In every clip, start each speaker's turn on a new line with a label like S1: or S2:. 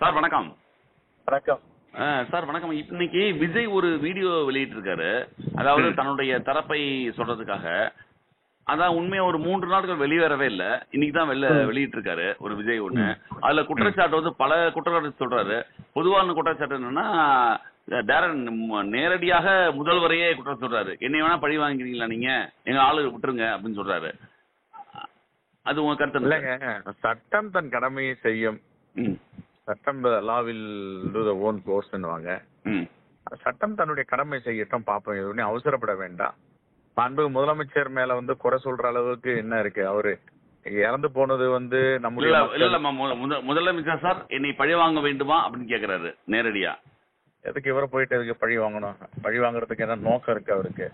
S1: Sir வணக்கம்.
S2: வணக்கம்.
S1: Sir வணக்கம். இன்னைக்கு விஜய் ஒரு வீடியோ வெளியிட்டிருக்காரு. அதாவது தன்னுடைய தரப்பை சொல்றதுக்காக. அதான் உண்மையா ஒரு 3 நாட்கள் வெளியேறவே இல்ல. இன்னைக்கு தான் வெளியிட்டிருக்காரு ஒரு விஜய் ஒண்ணு. அதுல குற்றச்சாட்டு வந்து பல குற்றச்சாட்டு சொல்றாரு. பொதுவான குற்றச்சாட்டு என்னன்னா நேரடியாக முதல்வரையே குற்றம் சொல்றாரு. என்னை வேணா பழி வாங்கிக்கிறீங்களா நீங்க, எங்க ஆளு விட்டுருங்க அப்படின்னு சொல்றாரு. அது உங்க கருத்து
S2: இல்லைங்க, சட்டம் தன் கடமையை செய்யும். சட்டம் லா வில் டு தி ஓன் கோர்ஸ்னுவாங்க. சட்டம் தன்னுடைய கடமை செய்யட்டும், பாப்போம். எதுவும் அவசரப்பட வேண்டாம். அன்பு முதலமைச்சர் மேல வந்து குறை சொல்ற அளவுக்கு என்ன இருக்கு? அவரு இறந்து போனது வந்து நம்முடைய
S1: முதலமைச்சர் சார் என்னை பழி வாங்க வேண்டுமா அப்படின்னு கேக்குறாரு நேரடியா.
S2: எதுக்கு இவரை போயிட்டு எதுக்கு பழி வாங்கணும்? பழி வாங்குறதுக்கு என்ன நோக்கம் இருக்கு அவருக்கு?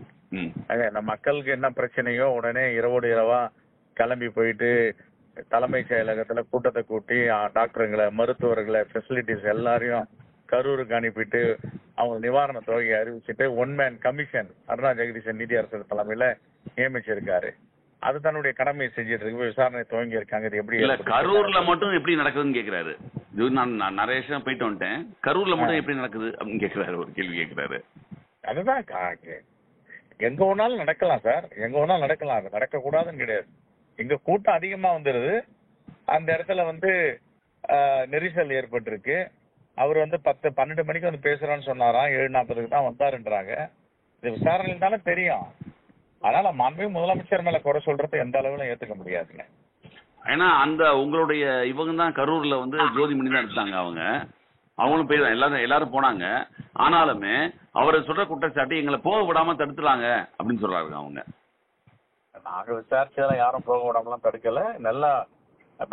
S2: நம்ம மக்களுக்கு என்ன பிரச்சனையோ உடனே இரவோடு இரவா கிளம்பி போயிட்டு தலைமை செயலகத்துல கூட்டத்தை கூட்டி டாக்டருங்களை, மருத்துவர்களை, ஃபெசிலிட்டிஸ் எல்லாரையும் கரூருக்கு அனுப்பிட்டு அவங்க நிவாரண தொகையை அறிவிச்சுட்டு ஒன்மேன் கமிஷன் அருணா ஜெகதீசன் நீதியரசர் தலைமையில நியமிச்சிருக்காரு. அது தன்னுடைய கடமையை செஞ்சிட்டு இருக்கு. விசாரணை துவங்கி இருக்காங்க. இது எப்படி
S1: கரூர்ல மட்டும் எப்படி நடக்குதுன்னு கேக்குறாரு. நான் நிறைய விஷயம் போயிட்டு வந்துட்டேன். கரூர்ல மட்டும் எப்படி நடக்குது அப்படின்னு கேக்குறாரு, ஒரு கேள்வி கேக்குறாரு.
S2: அதுதான் எங்க வேணாலும் நடக்கலாம் சார், எங்க வேணாலும் நடக்கலாம். அது நடக்க கூடாதுன்னு கிடையாது. இங்க கூட்டம் அதிகமா வந்துருது. அந்த இடத்துல வந்து நெரிசல் ஏற்பட்டிருக்கு. அவர் வந்து 10-12 மணிக்கு வந்து பேசுறான்னு சொன்னாராம். 7:40க்கு தான் வந்தாருன்றாங்க. இது விசாரணையில் தானே தெரியும். அதனால மாண்புமிகு முதலமைச்சர் மேல குறை சொல்றது எந்த அளவுல ஏத்துக்க முடியாதுங்க.
S1: ஏன்னா அந்த உங்களுடைய இவங்க தான் கரூர்ல வந்து ஜோதிமணி தான் எடுத்தாங்க. அவங்களும் போய் எல்லாரும் போனாங்க. ஆனாலுமே அவரை சொல்ற குற்றச்சாட்டு எங்களை போக விடாம தடுத்துறாங்க அப்படின்னு சொல்றாங்க அவங்க.
S2: நாங்க விசாரிச்சதெல்லாம் யாரும் போக விடாமலாம் தடுக்கல. நல்லா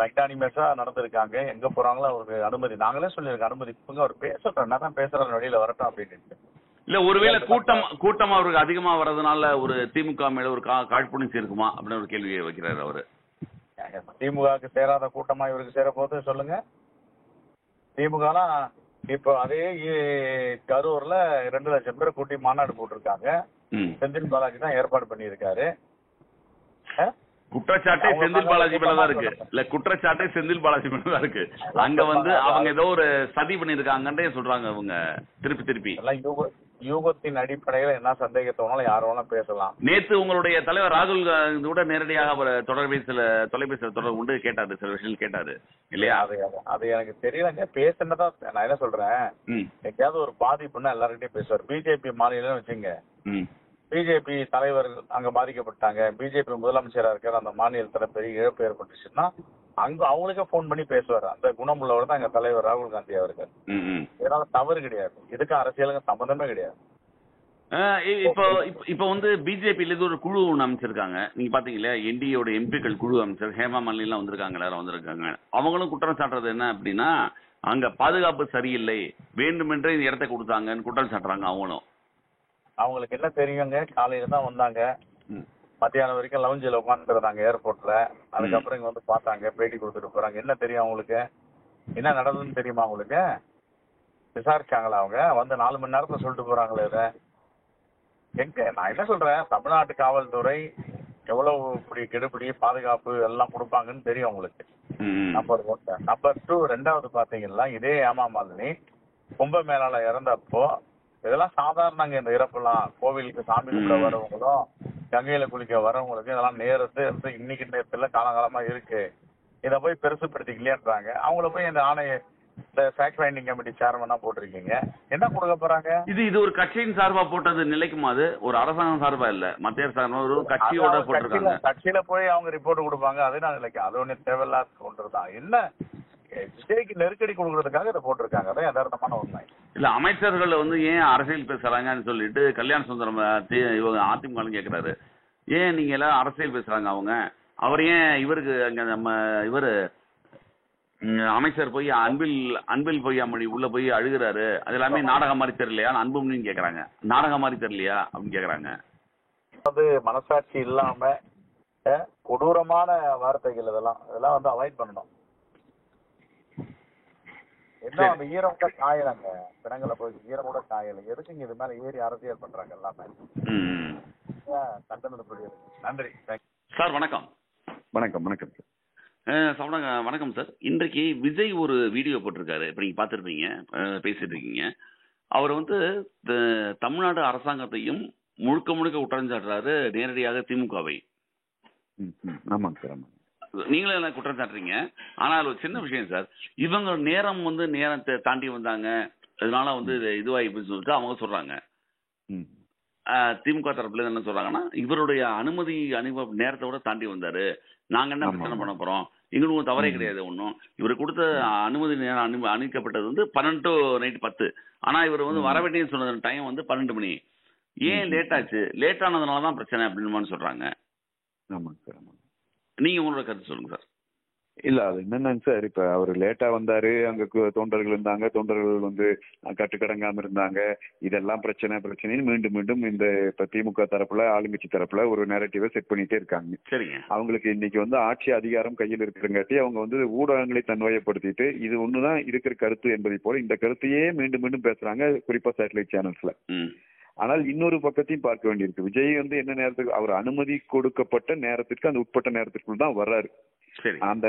S2: மெக்டானிமஸா நடந்திருக்காங்க. எங்க போறாங்களோ அவருக்கு அனுமதி நாங்களே சொல்லியிருக்கோம். அனுமதி அவர் பேசட்டும், என்ன தான் பேசுறாரு, வெளியில வரட்டும் அப்படின்னு.
S1: இல்ல ஒருவேளை கூட்டம் அவருக்கு அதிகமா வர்றதுனால ஒரு திமுக மேல ஒரு காழ்ப்புணர்ச்சி இருக்குமா அப்படின்னு ஒரு கேள்வியை வைக்கிறாரு அவரு.
S2: திமுகவுக்கு சேராத கூட்டமா இவருக்கு சேர போது சொல்லுங்க. திமுகலாம் இப்போ அதே கரூர்ல 2 லட்சம் பேர் கூட்டி மாநாடு போட்டிருக்காங்க. செந்தில் பாலாஜி தான் ஏற்பாடு பண்ணியிருக்காரு.
S1: குற்றச்சாட்டே செந்தில் பாலாஜி மேலதான் இருக்கு. இல்ல குற்றச்சாட்டே செந்தில் பாலாஜி மேலதான் இருக்கு. அங்க வந்து அவங்க ஏதோ ஒரு சதி பண்ணிருக்காங்கன்றே சொல்றாங்க அவங்க திருப்பி.
S2: யூகத்தின் அடிப்படையில என்ன சந்தேகத்தோனாலும் யாரும் வேணா பேசலாம்.
S1: நேத்து உங்களுடைய தலைவர் ராகுல் கூட நேரடியாக அவர் தொலைபேசியில தொடர்பு கொண்டு கேட்டாரு, சில விஷயம் கேட்டாரு இல்லையா?
S2: அது எனக்கு தெரியலங்க. பேசுனதான் நான் என்ன சொல்றேன், எங்கேயாவது ஒரு பாதிப்புன்னா எல்லார்கிட்டயும் பேசுவார். பிஜேபி மாநிலம் வச்சுங்க, பிஜேபி தலைவர் அங்க பாதிக்கப்பட்டாங்க, பிஜேபி முதலமைச்சரா இருக்காரு, அந்த மாநிலத்துல பெரிய இழப்பு ஏற்பட்டுச்சுன்னா அங்க அவங்களுக்கே போன் பண்ணி பேசுவார். அந்த குணம் உள்ளவர் தான் எங்க தலைவர் ராகுல் காந்தி அவர்கள். இதனால தவறு கிடையாது. இதுக்கு அரசியலுக்கு சம்பந்தமே கிடையாது.
S1: இப்போ வந்து பிஜேபியில இருந்து ஒரு குழு ஒண்ணு அமைச்சிருக்காங்க. நீங்க பாத்தீங்களா, என்டிஏயோட எம்பிக்கள் குழு அமைச்சர் ஹேமா மாலினி எல்லாம் வந்திருக்காங்க. எல்லாரும் வந்திருக்காங்க. அவங்களும் குற்றம் சாட்டுறது என்ன அப்படின்னா, அங்க பாதுகாப்பு சரியில்லை, வேண்டுமென்றே இந்த இடத்தை கொடுத்தாங்கன்னு குற்றம் சாட்டுறாங்க.
S2: அவங்களுக்கு என்ன தெரியுங்க, காலையில தான் வந்தாங்க, மத்தியானம் வரைக்கும் லவுஞ்சில உட்காந்துருந்தாங்க ஏர்போர்ட்ல. அதுக்கப்புறம் இங்க வந்து பார்த்தாங்க, பேட்டி கொடுத்துட்டு போறாங்க. என்ன தெரியும் அவங்களுக்கு? என்ன நடந்ததுன்னு தெரியுமா அவங்களுக்கு? விசாரிச்சாங்களா? அவங்க வந்து 4 மணி நேரத்துல சொல்லிட்டு போறாங்களே. இதை எங்க நான் என்ன சொல்றேன், தமிழ்நாட்டு காவல்துறை எவ்வளவு இப்படி கெடுபிடி பாதுகாப்பு எல்லாம் கொடுப்பாங்கன்னு தெரியும் அவங்களுக்கு. நம்பர் 1. நம்பர் 2, 2வது பாத்தீங்கன்னா இதே ஹேமா மாலினி கும்பமேளால இறந்தப்போ இதெல்லாம் சாதாரணங்க. இந்த இறப்புலாம் கோவிலுக்கு சாமி கும்பிட வரவங்களும் கங்கையில குளிக்க வரவங்களுக்கு இதெல்லாம் நேரத்து இன்னைக்கு நேரத்துல காலகாலமா இருக்கு. இதை போய் பெருசுப்படுத்திக்கலையான்றாங்க. அவங்கள போய் இந்த ஆணைய இந்த ஃபேக்ட் ஃபைண்டிங் கமிட்டி சேர்மனா போட்டிருக்கீங்க. என்ன கொடுக்க போறாங்க? இது
S1: ஒரு கட்சியின் சார்பா போட்டது நிலைக்குமா? அது ஒரு அரசாங்கம் சார்பா இல்ல, மத்திய சார்பா ஒரு கட்சியோட போட்டிருக்காங்க.
S2: கட்சியில போய் அவங்க ரிப்போர்ட் கொடுப்பாங்க. அது நான் நிலைக்கு அது ஒண்ணு தேவையில்லாத ஒன்றுதான். என்ன விஜய்க்கு நெருக்கடி கொடுக்கறதுக்காக இதை போட்டிருக்காங்க. அதான் யதார்த்தமான உண்மை.
S1: இல்ல அமைச்சர்கள் வந்து ஏன் அரசியல் பேசுறாங்கன்னு சொல்லிட்டு கல்யாண சுந்தரம் இவங்க அதிமுக கேக்குறாரு. ஏன் நீங்க எல்லாம் அரசியல் பேசுறாங்க? அவர் ஏன் இவருக்கு அங்க நம்ம இவரு அமைச்சர் போய் அன்பில் பொய்யாமொழி உள்ள போய் அழுகிறாரு, அது எல்லாமே நாடகம் மாதிரி தெரியலையா? அன்புமணின்னு கேக்குறாங்க. நாடகம் மாதிரி தெரியலையா அப்படின்னு கேக்குறாங்க.
S2: வந்து மனசாட்சி இல்லாம கொடூரமான வார்த்தைகள் இதெல்லாம் வந்து அவாய்ட் பண்ணணும். என்ன அந்த ஈரம் கூட காயலங்க, பிணங்களை போய் ஈரம் கூட காயல. எதுக்குங்க இது மேல ஏறி அரசியல் பண்றாங்க எல்லாமே? கண்டனத்துக்குரியது. நன்றி
S1: சார். வணக்கம்.
S3: வணக்கம்.
S1: சவணங்க வணக்கம் சார். இன்றைக்கு விஜய் ஒரு வீடியோ போட்டிருக்காரு. இப்ப நீங்க பார்த்திருப்பீங்க, பேசிட்டு இருக்கீங்க. அவர் வந்து தமிழ்நாடு அரசாங்கத்தையும் முழுக்க முழுக்க குற்றஞ்சாட்டுறாரு, நேரடியாக திமுகவை.
S3: ஆமாங்க சார், ஆமாங்க.
S1: நீங்களும் எல்லாம் குற்றம் சாட்டுறீங்க. ஆனா அது ஒரு சின்ன விஷயம் சார். இவங்க நேரத்தை தாண்டி வந்தாங்க, அதனால வந்து இதுவாகி சொல்லிட்டு அவங்க சொல்றாங்க. திமுக தரப்புல என்ன சொல்றாங்கன்னா, இவருடைய அனுமதி நேரத்தை விட தாண்டி வந்தாரு, நாங்க என்ன பிரச்சனை பண்ண போறோம், எங்களுக்கு தவறே கிடையாது ஒன்றும். இவர் கொடுத்த அனுமதி நேரம் அனுமதிக்கப்பட்டது வந்து 12 to night 10. ஆனா இவர் வந்து வர வேண்டியது சொன்ன டைம் வந்து 12 மணி. ஏன் லேட் ஆச்சு? லேட் ஆனதுனாலதான் பிரச்சனை அப்படின்னு சொல்றாங்க.
S3: ஆமாங்க சார், ஆமாங்க.
S1: நீங்க உங்களோட கருத்து சொல்லுங்க சார்.
S3: இல்ல, அது என்னன்னாங்க சார், இப்ப அவர் லேட்டா வந்தாரு, அங்க தொண்டர்கள் இருந்தாங்க, தொண்டர்கள் வந்து கட்டுக்கடங்காம இருந்தாங்க, இதெல்லாம் பிரச்சனைன்னு மீண்டும் மீண்டும் இந்த இப்ப திமுக தரப்புல, ஆளுங்கட்சி தரப்புல ஒரு நேரட்டிவை செட் பண்ணிட்டே இருக்காங்க.
S1: சரிங்க.
S3: அவங்களுக்கு இன்னைக்கு வந்து ஆட்சி அதிகாரம் கையில் இருக்கிறங்காட்டி அவங்க வந்து ஊடகங்களை தன்வயப்படுத்திட்டு இது ஒண்ணுதான் இருக்கிற கருத்து என்பதை போல இந்த கருத்தையே மீண்டும் மீண்டும் பேசுறாங்க, குறிப்பா சேட்டலைட் சேனல்ஸ்ல. ஆனால் இன்னொரு பக்கத்தையும் பார்க்க வேண்டியிருக்கு. விஜய் வந்து என்ன நேரத்துக்கு அவர் அனுமதி கொடுக்கப்பட்ட நேரத்திற்கு அந்த உட்பட்ட நேரத்திற்குள் தான் வர்றாரு. அந்த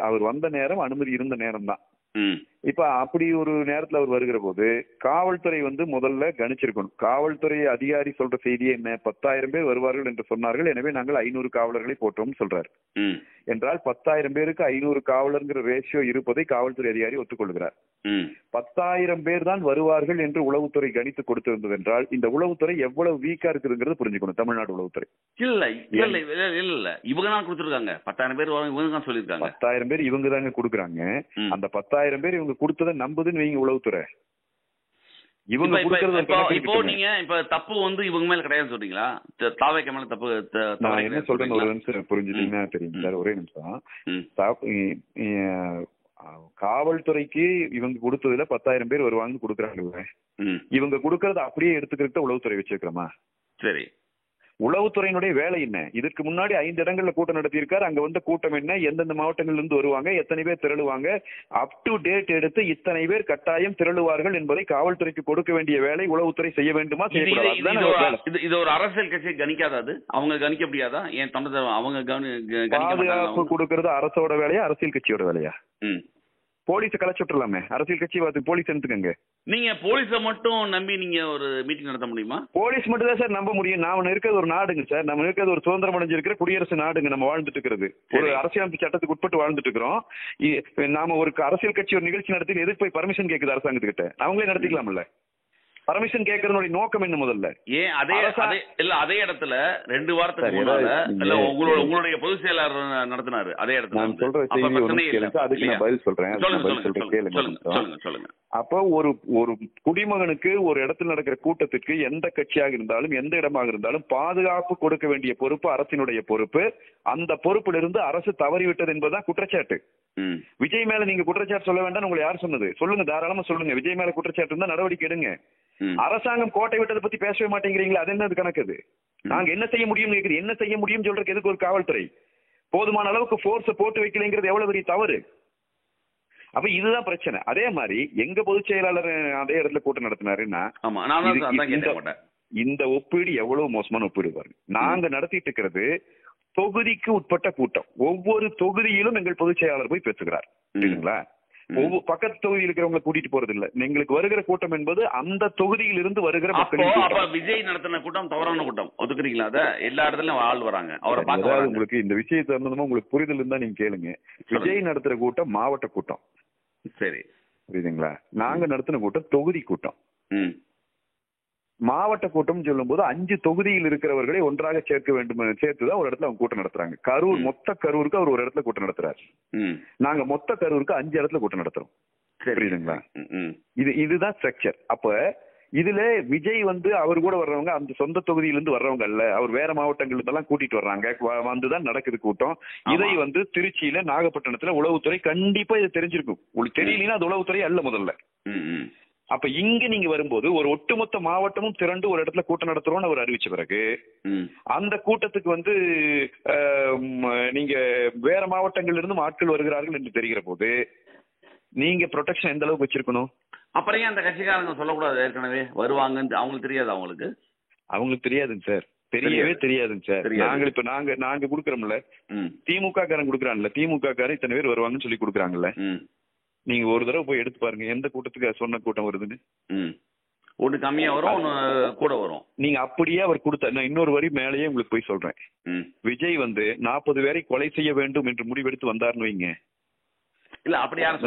S3: அவர் வந்த நேரம் அனுமதி இருந்த நேரம் தான். இப்ப அப்படி ஒரு நேரத்துல அவர் வருகிற போது காவல்துறை வந்து முதல்ல கணிச்சிருக்கணும். காவல்துறை அதிகாரி சொல்ற செய்தியே என்ன? 10,000 பேர் வருவார்கள் என்று சொன்னார்கள், எனவே நாங்கள் 500 காவலர்களை போட்டோம் சொல்றாரு. என்றால் 10,000 பேருக்கு 500 காவலர்ங்கிற ரேஷியோ இருப்பதை காவல்துறை அதிகாரி ஒத்துக்கொள்கிறார். 10,000 பேர் தான் வருவார்கள் என்று உளவுத்துறை கணித்து கொடுத்திருந்தது என்றால் இந்த உளவுத்துறை எவ்வளவு வீக்கா இருக்குதுங்கிறது புரிஞ்சுக்கணும். தமிழ்நாடு உளவுத்துறை
S1: இல்ல இவங்க தான் கொடுத்திருக்காங்க. 10,000 பேர் இவங்க தான் சொல்லிருக்காங்க.
S3: 10,000 பேர் இவங்க தாங்க கொடுக்குறாங்க. அந்த 10,000 பேர் இவங்க கொடுத்ததை நம்புதுன்னு வைங்க உளவுத்துறை. இவங்க
S1: இப்போ நீங்க இப்ப தப்பு வந்து இவங்க மேல கிடையாது சொல்றீங்களா? தாவேக்க மேல தப்பு
S3: நான் என்ன சொல்றேன்னு ஒரு நிமிஷம் புரிஞ்சுட்டீங்கன்னா தெரியும் சார். ஒரே நிமிஷம். காவல்துறைக்கு இவங்க கொடுத்ததுல 10,000 பேர் வருவாங்கன்னு கொடுக்குறாங்கல்ல, இவங்க கொடுக்கறத அப்படியே எடுத்துக்கிட்டு உளவுத்துறை வச்சிருக்கிறோமா?
S1: சரி,
S3: உளவுத்துறையினுடைய வேலை என்ன? இதற்கு முன்னாடி 5 இடங்கள்ல கூட்டம் நடத்தி இருக்காரு. அங்க வந்து கூட்டம் என்ன, எந்தெந்த மாவட்டங்கள்ல இருந்து வருவாங்க, எத்தனை பேர் திரளுவாங்க, அப் டு டேட் எடுத்து இத்தனை பேர் கட்டாயம் திரளுவார்கள் என்பதை காவல்துறைக்கு கொடுக்க வேண்டிய வேலை உளவுத்துறை செய்ய வேண்டுமா, செய்யக்கூடாது?
S1: இது ஒரு அரசியல் கட்சியை கணிக்காது, அவங்க கணிக்க முடியாதா? ஏன் அவங்க
S3: பாதுகாப்பு கொடுக்கறது அரசோட வேலையா, அரசியல் கட்சியோட வேலையா? போலீஸ கலைச்சுட்டுலாமே, அரசியல் கட்சி போலீஸ் எடுத்துக்கங்க.
S1: நீங்க போலீஸ மட்டும் நம்பி நீங்க ஒரு மீட்டிங் நடத்த முடியுமா?
S3: போலீஸ் மட்டும் தான் சார் நம்ப முடியும். நாம இருக்கிறது ஒரு நாடுங்க சார், நம்ம இருக்கிறது ஒரு சுதந்திரம் அடைஞ்சிருக்கிற குடியரசு நாடுங்க. நம்ம வாழ்ந்துட்டு இருக்கிறது ஒரு அரசியலமைப்பு சட்டத்துக்கு உட்பட்டு வாழ்ந்துட்டு இருக்கிறோம். நாம ஒரு அரசியல் கட்சி ஒரு நிகழ்ச்சி நடத்தி எதுக்கு போய் பர்மிஷன் கேக்குது அரசாங்கத்துக்கிட்ட? அவங்களே நடத்திக்கலாம்ல. பர்மிஷன் கேட்கறதுடைய நோக்கம் என்ன முதல்ல?
S1: ஏன் அதே இடத்துல 2 வாரத்துக்கு முன்னால உங்களுடைய பொதுச் செயலாளர் நடத்தினாரு அதே இடத்துல.
S3: நான் சொல்ற செய்தி அதுக்கு நான் பதில் சொல்றேன். அப்போ ஒரு குடிமகனுக்கு ஒரு இடத்துல நடக்கிற கூட்டத்திற்கு எந்த கட்சியாக இருந்தாலும் எந்த இடமாக இருந்தாலும் பாதுகாப்பு கொடுக்க வேண்டிய பொறுப்பு அரசினுடைய பொறுப்பு. அந்த பொறுப்பிலிருந்து அரசு தவறிவிட்டது என்பதுதான் குற்றச்சாட்டு. விஜய் மேல நீங்க குற்றச்சாட்டு சொல்ல வேண்டாம் உங்களை யார் சொன்னது? சொல்லுங்க, தாராளமா சொல்லுங்க. விஜய் மேல குற்றச்சாட்டு இருந்தா நடவடிக்கை எடுங்க. அரசாங்கம் கோட்டை விட்டதை பத்தி பேசவே மாட்டேங்கிறீங்களா? அது என்னது கணக்குது? நாங்க என்ன செய்ய முடியும் கேக்குது. என்ன செய்ய முடியும் சொல்றதுக்கு எதுக்கு ஒரு காவல்துறை? போதுமான அளவுக்கு போர்ஸ போட்டு வைக்கலைங்கிறது எவ்வளவு பெரிய தவறு. அப்ப இதுதான் பிரச்சனை. அதே மாதிரி எங்க பொதுச் செயலாளர் அதே இடத்துல கூட்டம் நடத்தினாருன்னா இந்த ஒப்பீடு எவ்வளவு மோசமான ஒப்பீடு பாருங்க. நாங்க நடத்திட்டு இருக்கிறது தொகுதிக்கு உட்பட்ட கூட்டம். ஒவ்வொரு தொகுதியிலும் எங்கள் பொதுச் செயலாளர் போய் பேசுகிறார். புரியுதுங்களா? ஒவ்வொரு பக்கத்து தொகுதியில் இருக்கிறவங்களை கூட்டிட்டு போறது இல்ல. எங்களுக்கு வருகிற கூட்டம் என்பது அந்த தொகுதியில் இருந்து வருகிற மக்கள்.
S1: விஜய் நடத்தின கூட்டம் தவறான கூட்டம் ஒதுக்குறீங்களா? அத எல்லா இடத்துலயும் ஆள் வராங்க. அவரை பார்க்க
S3: உங்களுக்கு இந்த விஷயத்தை சம்பந்தமா உங்களுக்கு புரிதல் இருந்தா நீங்க கேளுங்க. விஜய் நடத்துற கூட்டம் மாவட்ட கூட்டம்.
S1: சரி,
S3: புரியுதுங்களா? நாங்க நடத்தின கூட்டம் தொகுதி கூட்டம். மாவட்ட கூட்டம் சொல்லும் போது 5 தொகுதியில் இருக்கிறவர்களை ஒன்றாக சேர்க்க வேண்டும், சேர்த்துதான் ஒரு இடத்துல அவங்க கூட்டம் நடத்துறாங்க. கரூர் மொத்த கரூருக்கு அவர் ஒரு இடத்துல கூட்டம் நடத்துறாரு. நாங்க மொத்த கரூருக்கு 5 இடத்துல கூட்டம் நடத்துறோம். புரியுதுங்களா? இதுதான் ஸ்ட்ரக்சர். அப்ப இதுல விஜய் வந்து அவர் கூட வர்றவங்க அந்த சொந்த தொகுதியிலிருந்து வர்றவங்க அல்ல, அவர் வேற மாவட்டங்கள்ல இருந்தெல்லாம் கூட்டிட்டு வர்றாங்க. வந்துதான் நடக்குது கூட்டம். இதை வந்து திருச்சியில, நாகப்பட்டினத்துல உளவுத்துறை கண்டிப்பா இது தெரிஞ்சிருக்கும். உங்களுக்கு தெரியலன்னா அது உளவுத்துறை அல்ல முதல்ல. அப்ப இங்க நீங்க வரும்போது ஒரு ஒட்டுமொத்த மாவட்டமும் திரண்டு ஒரு இடத்துல கூட்டம் நடத்துறோம்னு அவர் அறிவிச்ச பிறகு அந்த கூட்டத்துக்கு வந்து நீங்க வேற மாவட்டங்கள்ல இருந்து ஆட்கள் வருகிறார்கள் என்று தெரிகிற போது நீங்க ப்ரொடெக்ஷன் எந்த அளவுக்கு வச்சிருக்கணும்?
S1: அப்புறம் அந்த கட்சிக்காரங்க சொல்லக்கூடாது ஏற்கனவே வருவாங்கன்னு அவங்களுக்கு தெரியாது? அவங்களுக்கு
S3: தெரியாதுங்க சார். தெரியவே தெரியாதுங்க சார். நாங்க குடுக்கறோம்ல, திமுக காரன் குடுக்கறான்ல, திமுக காரன் இத்தனை பேர் வருவாங்கன்னு சொல்லி குடுக்கறாங்கல்ல. நீங்க ஒரு தடவை போய் எடுத்து பாருங்க எந்த கூட்டத்துக்கு சொன்ன கூட்டம் வருதுன்னு.
S1: ஒண்ணு கம்மியா வரும், ஒண்ணு கூட வரும்.
S3: நீங்க அப்படியே அவர் கொடுத்த, நான் இன்னொரு வரி மேலேயே உங்களுக்கு போய் சொல்றேன். விஜய் 40 பேரை கொலை செய்ய வேண்டும் என்று முடிவெடுத்து வந்தாருன்னு வைங்க.
S1: இல்ல அப்படி யாரும்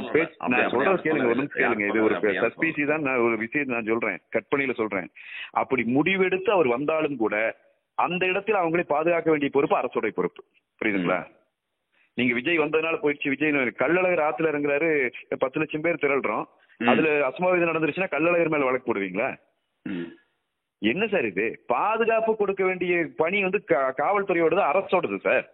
S3: நான் சொல்றது கேளுங்க, ஒண்ணும் கேளுங்க. இது ஒரு சஸ்பீசி தான். நான் ஒரு விஷயம் நான் சொல்றேன், கற்பனையில சொல்றேன். அப்படி முடிவெடுத்து அவர் வந்தாலும் கூட அந்த இடத்தில் அவங்களே பாதுகாக்க வேண்டிய பொறுப்பு அரசுடைய பொறுப்பு. புரியுதுங்களா? நீங்க விஜய் வந்ததுனால போயிடுச்சு. விஜய் கள்ளழகர் ஆத்துல இறங்குறாரு, 10 லட்சம் பேர் திரள்றோம், அதுல அசம்பாவிதம் நடந்துருச்சுன்னா கள்ளழகர் மேல வழக்கு போடுவீங்களா? என்ன சார் இது? பாதுகாப்பு கொடுக்க வேண்டிய பணி காவல்துறையோடது, அரசோடது சார்.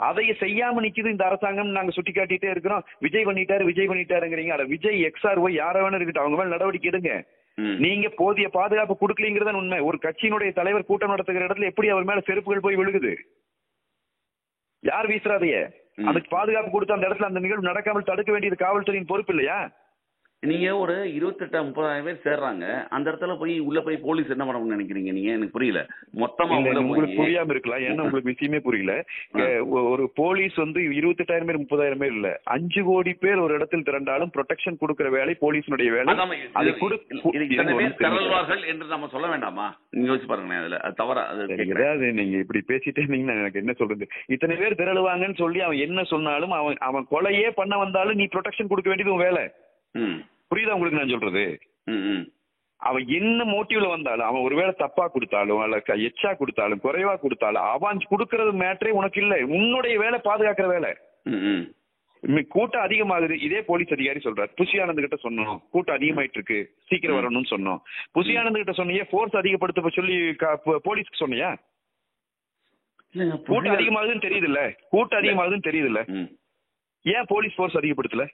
S3: அதை செய்யாம நிக்குது இந்த அரசாங்கம். நாங்க சுட்டி காட்டிட்டே இருக்கிறோம், விஜய் பண்ணிட்டாருங்கிறீங்க. விஜய் XRY யார வேணும் இருக்கட்டும், அவங்க மேல நடவடிக்கை எடுங்க. நீங்க போதிய பாதுகாப்பு கொடுக்கலங்கிறத உண்மை. ஒரு கட்சியினுடைய தலைவர் கூட்டம் நடத்துகிற இடத்துல எப்படி அவர் மேல செருப்புகள் போய் விழுகுது? யார் வீசுறாதைய? அதுக்கு பாதுகாப்பு கொடுத்து அந்த இடத்துல அந்த நிகழ்வு நடக்காமல் தடுக்க வேண்டியது காவல்துறையின் பொறுப்பு இல்லையா?
S1: நீங்க ஒரு 28-30 பேர் சேர்றாங்க, அந்த இடத்துல உள்ள போய் போலீஸ் என்ன பண்ணணும்னு நினைக்கிறீங்க நீங்க? எனக்கு புரியல. மொத்தமா
S3: உங்களுக்கு புரியாம இருக்கலாம், ஏன்னா உங்களுக்கு விஷயமே புரியல. ஒரு போலீஸ் 28,000 பேர் 30,000 பேர் இல்ல, 5 கோடி பேர் ஒரு இடத்தில் திரண்டாலும் ப்ரொடெக்ஷன் கொடுக்கிற வேலை போலீஸினுடைய வேலை.
S1: என்று நம்ம சொல்ல வேண்டாமா? நீங்க யோசிச்சு பாருங்க, அதுல தவறா
S3: ஏதாவது நீங்க இப்படி பேசிட்டே இருந்தீங்கன்னா எனக்கு என்ன சொல்றது? இத்தனை பேர் திரளுவாங்கன்னு சொல்லி அவன் என்ன சொன்னாலும், அவன் கொலையே பண்ண வந்தாலும் நீ ப்ரொடெக்ஷன் கொடுக்க வேண்டியது உன் வேலை. புரியுதா உங்களுக்கு நான் சொல்றது? அவன் என்ன மோட்டிவ்ல வந்தாலும், அவன் ஒருவேளை தப்பா கொடுத்தாலும் அல்ல எச்சா கொடுத்தாலும் குறைவா கொடுத்தாலும் அவன் கொடுக்கறது மேட்டரே உனக்கு இல்ல. உன்னுடைய வேலை பாதுகாக்கிற வேலை. கூட்டம் அதிகமாகுது, இதே போலீஸ் அதிகாரி சொல்றாரு. புஷி ஆனந்த் கிட்ட சொன்னோம் கூட்டம் அதிகமாயிட்டு இருக்கு, சீக்கிரம் வரணும்னு சொன்னோம். புஷி ஆனந்த் கிட்ட சொன்னியே போர்ஸ் அதிகப்படுத்த சொல்லி போலீஸ்க்கு சொன்னியா? கூட்டம் அதிகமாகுதுன்னு தெரியுது இல்ல, கூட்டம் அதிகமாகுதுன்னு தெரியுது இல்ல, ஏன் போலீஸ் போர்ஸ் அதிகப்படுத்தல?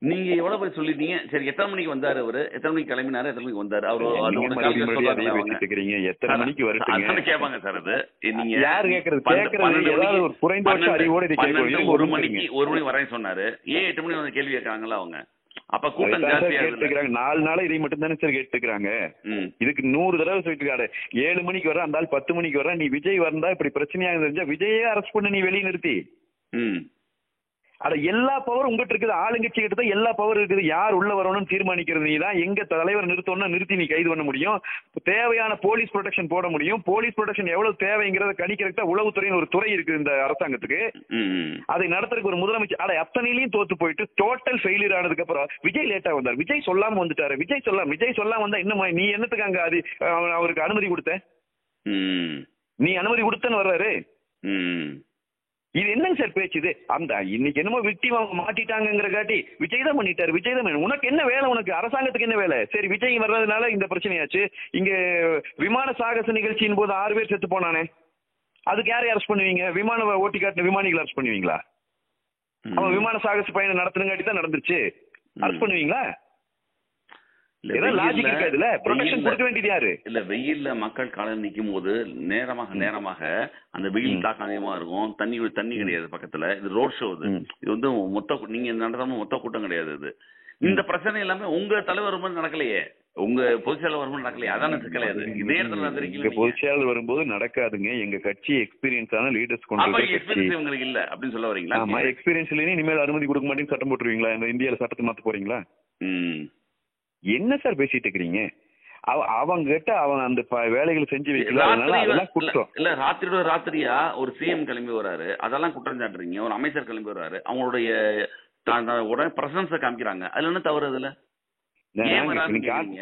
S1: நீங்க எவ்வளவு பேர் சொல்லிட்டீங்க? சரி, எத்தனை மணிக்கு வந்தாரு அவரு? எத்தனை மணிக்கு கிளம்பினாரு? எத்தனை மணிக்கு வந்தாரு அவரு?
S3: எத்தனை மணிக்கு வருது
S1: கேட்பாங்க சார். அது நீங்க
S3: யாரு கேக்குறது? ஒரு குறைந்தபட்ச அறிவோட
S1: 1 மணி வரேன்னு சொன்னாரு. ஏன் 8 மணி வந்து கேள்வி கேட்கறாங்களா அவங்க? அப்ப கூட்டம் ஜாஸ்தியா
S3: கேட்டுக்கிறாங்க. 4 நாளா இதை மட்டும் தானே சார் கேட்டுக்கிறாங்க. இதுக்கு 100 தடவை சொல்லிட்டு இருக்காரு. 7 மணிக்கு வர, அந்த 10 மணிக்கு வர. நீ விஜய் வந்தா இப்படி பிரச்சனையாக தெரிஞ்சா விஜயே அரெஸ்ட் பண்ண நீ வெளியே நிறுத்தி. எல்லா பவரும் உங்ககிட்ட இருக்குது, ஆளுங்கட்சி கிட்ட தான் எல்லா பவர் இருக்குது. யார் உள்ள வரணும்னு தீர்மானிக்கிறது நீ தான். எங்க தலைவர் நிறுத்தணும்னா நிறுத்தி நீ கைது பண்ண முடியும், தேவையான போலீஸ் ப்ரொடெக்ஷன் போட முடியும். போலீஸ் ப்ரொடெக்ஷன் எவ்வளவு தேவைங்கிறத கணிக்கிறதுக்கு உளவுத்துறையின் ஒரு துறை இருக்குது இந்த அரசாங்கத்துக்கு. அதை நடத்துறதுக்கு ஒரு முதலமைச்சர் அத்தனையிலையும் தோத்து போயிட்டு டோட்டல் ஃபெயிலியர் ஆனதுக்கு அப்புறம் விஜய் லேட்டா வந்தார், விஜய் சொல்லாம வந்துட்டாரு, விஜய் சொல்லாம வந்தா இன்னும் நீ என்னத்துக்கு அங்க அது அவருக்கு அனுமதி கொடுத்த? நீ அனுமதி கொடுத்தன்னு வர்றாரு. இது என்னங்க சார் பேச்சு இது? அந்த இன்னைக்கு என்னமோ விக்டிம் அவங்க மாட்டிட்டாங்கிற காட்டி விஜய் தான் பண்ணிட்டாரு, விஜய் தான். உனக்கு என்ன வேலை? உனக்கு அரசாங்கத்துக்கு என்ன வேலை? சரி, விஜய் வர்றதுனால இந்த பிரச்சனையாச்சு. இங்க விமான சாகச நிகழ்ச்சியின் போது 6 பேர் செத்து போனானே, அதுக்கு யாரை அரெஸ்ட் பண்ணுவீங்க? விமான ஓட்டி காட்டின விமானிகள் அரெஸ்ட் பண்ணுவீங்களா? அவன் விமான சாகச பயணம் நடத்துனங்காட்டி தான் நடந்துருச்சு, அரெஸ்ட் பண்ணுவீங்களா?
S1: வெயில்ல மக்கள் காலையில் நிக்கும் போது நேரமாக அந்த வெயில் தாக்கம் அதிகமா இருக்கும். தண்ணி கிடையாது பக்கத்துல. இது ரோட் ஷோ. இது நீங்க நடத்தாம மொத்த கூட்டம் கிடையாது. இது இந்த பிரச்சனை எல்லாமே உங்க தலைவர் வரும்போது நடக்கலையே, உங்க பொதுச்செயலாளர் வரும்போது நடக்கலையே, அதான கிடையாது. இதே இடத்துல
S3: பொதுச்செயலாளர் வரும்போது நடக்காதுங்க. எங்க கட்சி எக்ஸ்பீரியன்ஸான லீடர்ஸ் கொண்டு
S1: உங்களுக்கு இல்ல அப்படின்னு சொல்ல வரீங்களா?
S3: ஆமா, எக்ஸ்பீரியன்ஸ் இல்லைன்னு இனிமேல் அனுமதி கொடுக்க மாட்டேன்னு சட்டம் போட்டுருவீங்களா? இந்த இந்தியாவில சட்டத்தை மாத்த போறீங்களா? என்ன சார் பேசிட்டு இருக்கிறீங்க? அவங்க கிட்ட அவங்க அந்த வேலைகளை செஞ்சு வைக்கலாம்.
S1: இல்ல, ராத்திரியா ஒரு சிஎம் கிளம்பி வராரு, அதெல்லாம் குற்றம் சாட்டுறீங்க. ஒரு அமைச்சர் கிளம்பி வராரு, அவங்களுடைய உடனே பிரசன்ஸ காமிக்கிறாங்க. அதுல என்ன தவறு? அதுல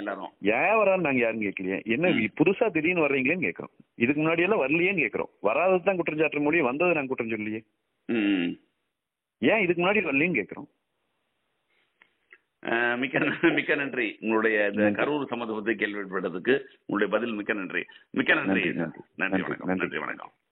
S1: எல்லாரும்
S3: ஏன் வரான்னு நாங்க யாரும் கேட்கலையே. என்ன புதுசா திடீர்னு வர்றீங்களேன்னு கேட்கறோம். இதுக்கு முன்னாடி எல்லாம் வரலையேன்னு கேட்கறோம். வராததான் குற்றம் சாட்ட முடியும், வந்தது நாங்க குற்றம் சொல்லியே. ஏன் இதுக்கு முன்னாடி வரலைன்னு கேட்கறோம்.
S1: மிக்க நன்றி. உங்களுடைய இந்த கரூர் சம்பந்தத்தை கேள்விப்பட்டதுக்கு உங்களுடைய பதில் மிக்க நன்றி. நன்றி வணக்கம்.